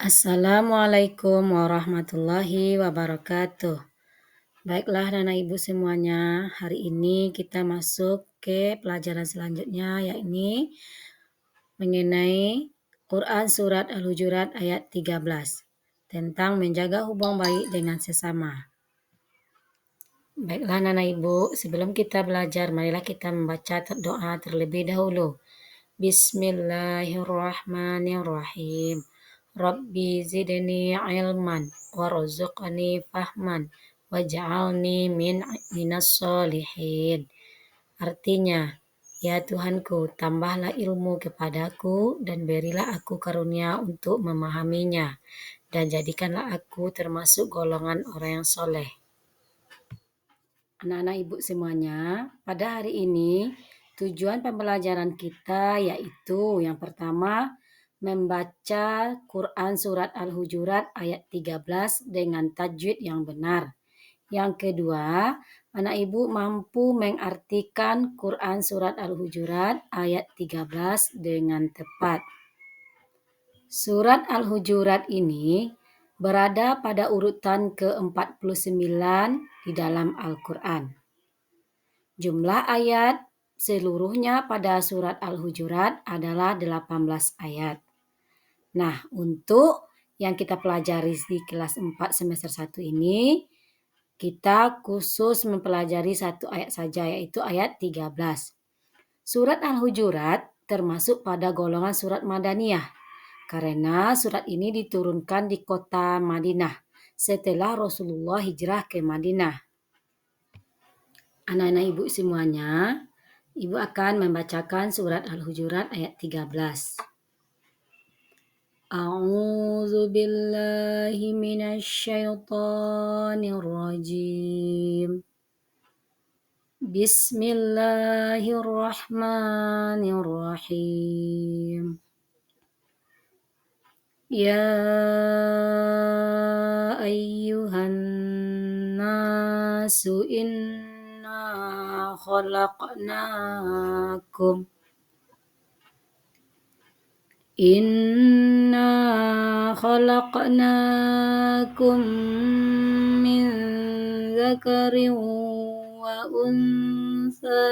Assalamualaikum warahmatullahi wabarakatuh. Baiklah Nana Ibu semuanya, hari ini kita masuk ke pelajaran selanjutnya yakni mengenai Quran Surat Al-Hujurat ayat 13 tentang menjaga hubungan baik dengan sesama. Baiklah Nana Ibu, sebelum kita belajar, marilah kita membaca doa terlebih dahulu. Bismillahirrahmanirrahim. Rabbi zidni ilman warzuqni fahman waj'alni minas solihin. Artinya, ya Tuhanku, tambahlah ilmu kepadaku dan berilah aku karunia untuk memahaminya dan jadikanlah aku termasuk golongan orang yang soleh. Anak-anak ibu semuanya, pada hari ini tujuan pembelajaran kita yaitu yang pertama membaca Quran Surat Al-Hujurat ayat 13 dengan tajwid yang benar. Yang kedua, anak ibu mampu mengartikan Quran Surat Al-Hujurat ayat 13 dengan tepat. Surat Al-Hujurat ini berada pada urutan ke-49 di dalam Al-Quran. Jumlah ayat seluruhnya pada surat Al-Hujurat adalah 18 ayat. Nah, untuk yang kita pelajari di kelas 4 semester 1 ini, kita khusus mempelajari satu ayat saja, yaitu ayat 13. Surat Al-Hujurat termasuk pada golongan surat Madaniyah, karena surat ini diturunkan di kota Madinah setelah Rasulullah hijrah ke Madinah. Anak-anak ibu semuanya, ibu akan membacakan surat Al-Hujurat ayat 13. A'udzu billahi minasy syaithanir rajim. Bismillahirrahmanirrahim. Ya ayyuhan nasu inna khalaqnakum min dzakarin wa untha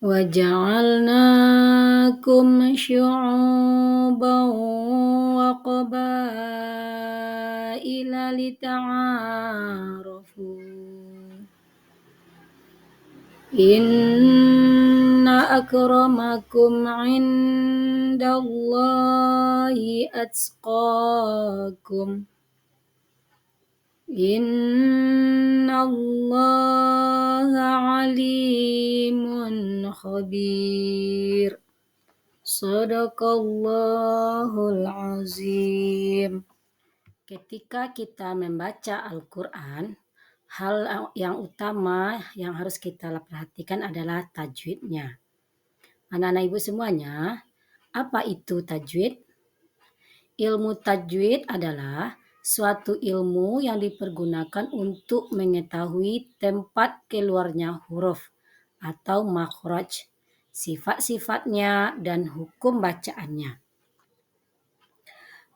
وجعلناكم شعوبا وقبائل لتعارفوا إن أكرمكم عند الله أتقاكم Innallaha alimun khabir. Shadaqallahul azim. Ketika kita membaca Al-Quran, hal yang utama yang harus kita perhatikan adalah tajwidnya. Anak-anak ibu semuanya, apa itu tajwid? Ilmu tajwid adalah suatu ilmu yang dipergunakan untuk mengetahui tempat keluarnya huruf atau makhraj, sifat-sifatnya, dan hukum bacaannya.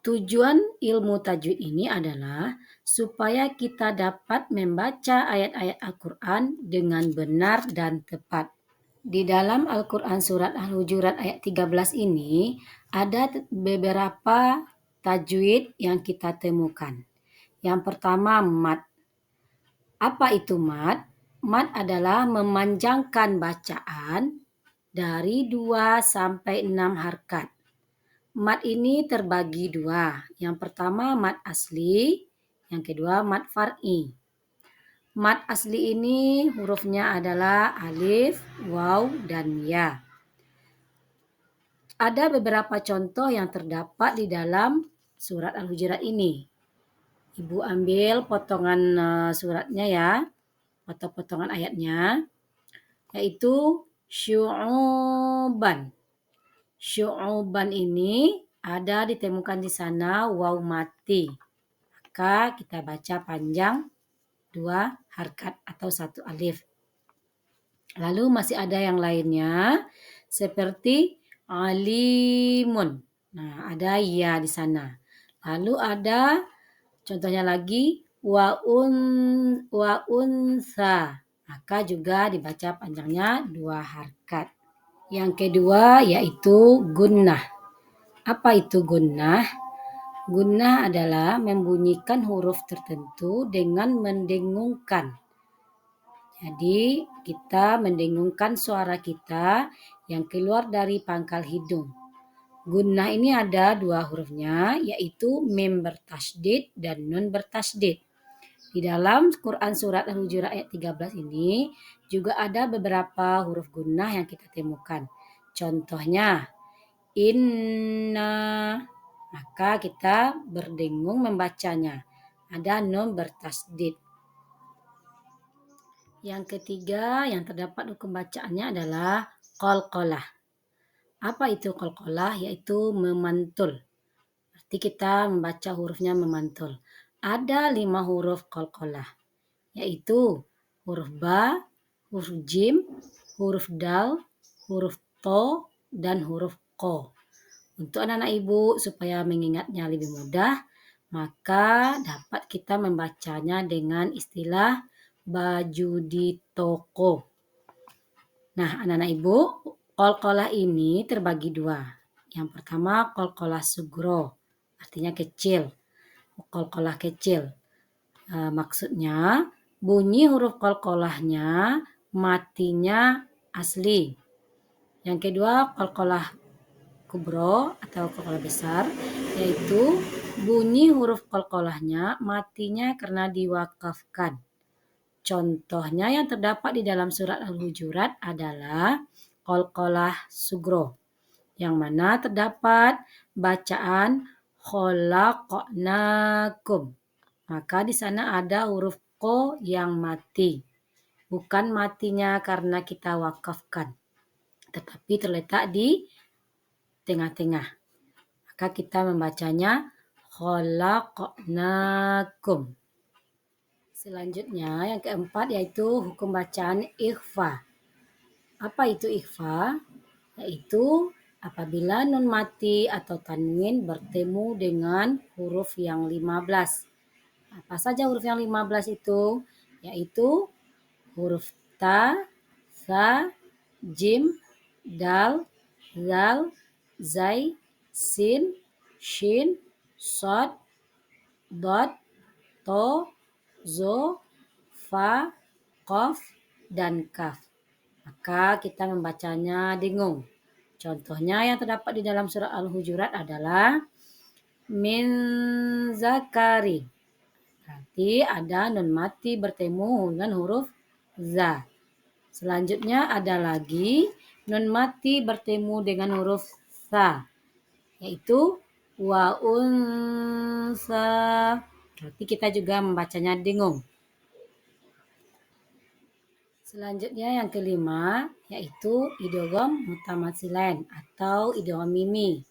Tujuan ilmu tajwid ini adalah supaya kita dapat membaca ayat-ayat Al-Quran dengan benar dan tepat. Di dalam Al-Quran Surat Al-Hujurat ayat 13 ini ada beberapa tajwid yang kita temukan. Yang pertama, mad. Apa itu mad? Mad adalah memanjangkan bacaan dari 2 sampai 6 harkat. Mad ini terbagi dua. Yang pertama mad asli, yang kedua mad far'i. Mad asli ini hurufnya adalah alif, waw, dan ya. Ada beberapa contoh yang terdapat di dalam surat Al-Hujurat ini. Ibu ambil potongan suratnya ya, atau potongan ayatnya, yaitu syu'uban. Syu'uban ini ada ditemukan di sana waw mati. Maka kita baca panjang 2 harkat atau 1 alif. Lalu masih ada yang lainnya seperti alimun. Nah, ada ya di sana. Lalu ada contohnya lagi wa unsa. Maka juga dibaca panjangnya 2 harkat. Yang kedua yaitu gunnah. Apa itu gunnah? Gunnah adalah membunyikan huruf tertentu dengan mendengungkan. Jadi kita mendengungkan suara kita yang keluar dari pangkal hidung. Gunnah ini ada 2 hurufnya, yaitu mim bertasydid dan nun bertasydid. Di dalam Quran Surat Al-Hujurat ayat 13 ini juga ada beberapa huruf gunnah yang kita temukan. Contohnya, inna, maka kita berdengung membacanya. Ada nun bertasydid. Yang ketiga yang terdapat hukum bacaannya adalah qalqalah. Apa itu qalqalah? Yaitu memantul. Berarti kita membaca hurufnya memantul. Ada 5 huruf qalqalah, yaitu huruf ba, huruf jim, huruf dal, huruf to, dan huruf ko. Untuk anak-anak ibu supaya mengingatnya lebih mudah, maka dapat kita membacanya dengan istilah baju di toko. Nah, anak-anak ibu, qalqalah ini terbagi 2. Yang pertama qalqalah sugro, artinya kecil. Qalqalah kecil. Maksudnya bunyi huruf qalqalahnya matinya asli. Yang kedua qalqalah kubro atau qalqalah besar, yaitu bunyi huruf qalqalahnya matinya karena diwakafkan. Contohnya yang terdapat di dalam surat Al-Hujurat adalah qalqalah sugro, yang mana terdapat bacaan khalaqnakum. Maka di sana ada huruf ko yang mati. Bukan matinya karena kita wakafkan, tetapi terletak di tengah-tengah. Maka kita membacanya khalaqnakum. Selanjutnya yang keempat yaitu hukum bacaan ikhfa. Apa itu ikhfa? Yaitu apabila nun mati atau tanwin bertemu dengan huruf yang 15. Apa saja huruf yang 15 itu? Yaitu huruf ta, sa, jim, dal, zal, zai, sin, shin, sod, dot, to, zo, fa, qaf, dan kaf. Maka kita membacanya dengung. Contohnya yang terdapat di dalam surah Al-Hujurat adalah min zakari. Berarti ada nun mati bertemu dengan huruf za. Selanjutnya ada lagi nun mati bertemu dengan huruf sa, yaitu wa unsa. Berarti kita juga membacanya dengung. Selanjutnya yang kelima yaitu idgham mutamatsilain atau idgham mimi.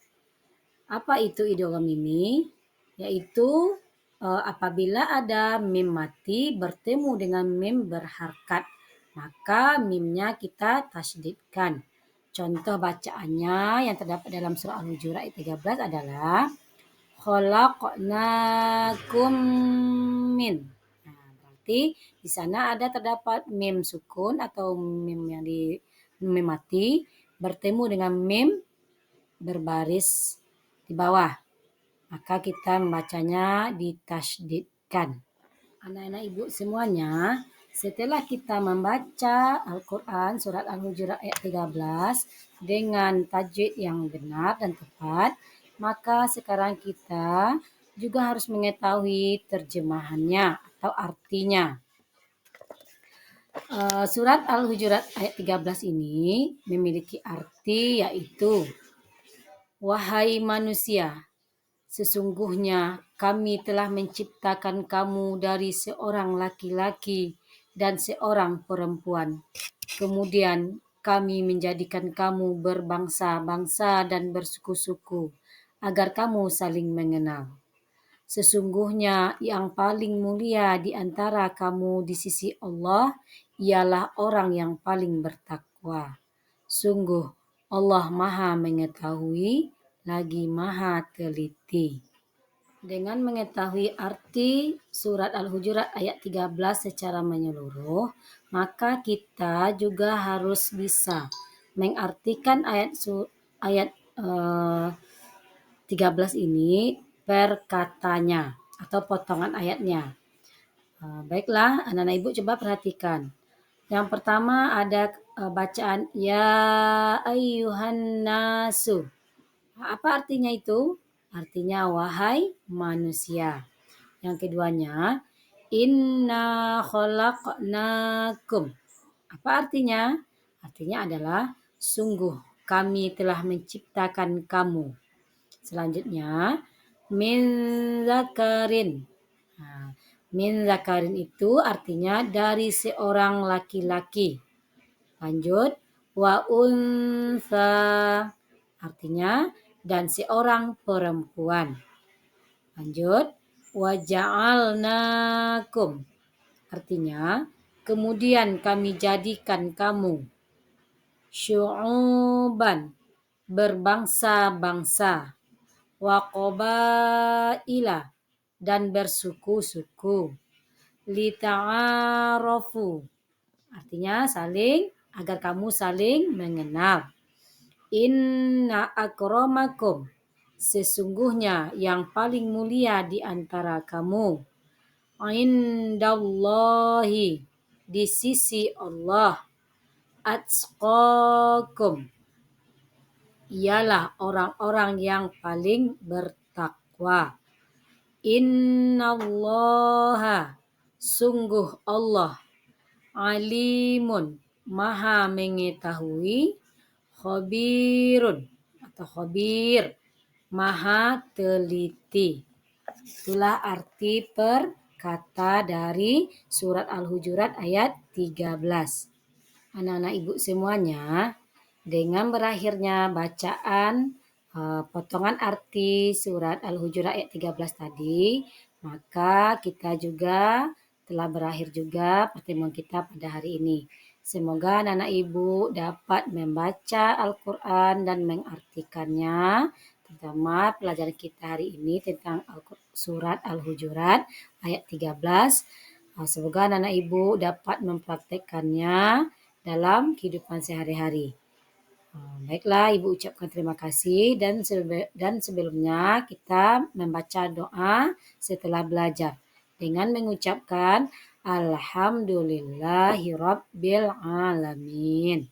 Apa itu idgham mimi? Yaitu apabila ada mim mati bertemu dengan mim berharkat, maka mimnya kita tasydidkan. Contoh bacaannya yang terdapat dalam surah Al-Hujurat ayat 13 adalah khalaqnakum min. Nah, berarti di sana ada terdapat mim sukun atau mim yang di mim mati bertemu dengan mim berbaris di bawah. Maka kita membacanya ditasydidkan. Anak-anak ibu semuanya, setelah kita membaca Al-Quran surat Al-Hujurat ayat 13 dengan tajwid yang benar dan tepat, maka sekarang kita juga harus mengetahui terjemahannya atau artinya. Surat Al-Hujurat ayat 13 ini memiliki arti yaitu, wahai manusia, sesungguhnya kami telah menciptakan kamu dari seorang laki-laki dan seorang perempuan. Kemudian kami menjadikan kamu berbangsa-bangsa dan bersuku-suku agar kamu saling mengenal. Sesungguhnya yang paling mulia di antara kamu di sisi Allah ialah orang yang paling bertakwa. Sungguh Allah Maha Mengetahui lagi Maha Teliti. Dengan mengetahui arti surat Al-Hujurat ayat 13 secara menyeluruh, maka kita juga harus bisa mengartikan ayat 13 ini per katanya atau potongan ayatnya. Baiklah, anak-anak ibu coba perhatikan. Yang pertama ada bacaan ya ayyuhan nasu. Apa artinya itu? Artinya wahai manusia. Yang keduanya inna khalaqnakum. Apa artinya? Artinya adalah sungguh kami telah menciptakan kamu. Selanjutnya min zakarin. Nah, min zakarin itu artinya dari seorang laki-laki. Lanjut, wa unsa artinya dan seorang perempuan. Lanjut, wa ja'alnakum artinya kemudian kami jadikan kamu syu'uban berbangsa-bangsa wa qabaila dan bersuku-suku lita'arafu artinya agar kamu saling mengenal. Inna akramakum sesungguhnya yang paling mulia di antara kamu indallahi di sisi Allah atqakum ialah orang-orang yang paling bertakwa. Innallaha sungguh Allah alimun maha mengetahui khabirun atau khabir maha teliti. Itulah arti per kata dari surat Al-Hujurat ayat 13. Anak-anak ibu semuanya, dengan berakhirnya bacaan potongan arti surat Al-Hujurat ayat 13 tadi, maka kita juga telah berakhir juga pertemuan kita pada hari ini. Semoga anak-anak ibu dapat membaca Al-Quran dan mengartikannya, terutama pelajaran kita hari ini tentang surat Al-Hujurat ayat 13. Semoga anak-anak ibu dapat mempraktekkannya dalam kehidupan sehari-hari. Baiklah, Ibu ucapkan terima kasih dan sebelumnya kita membaca doa setelah belajar dengan mengucapkan Alhamdulillahirabbil alamin.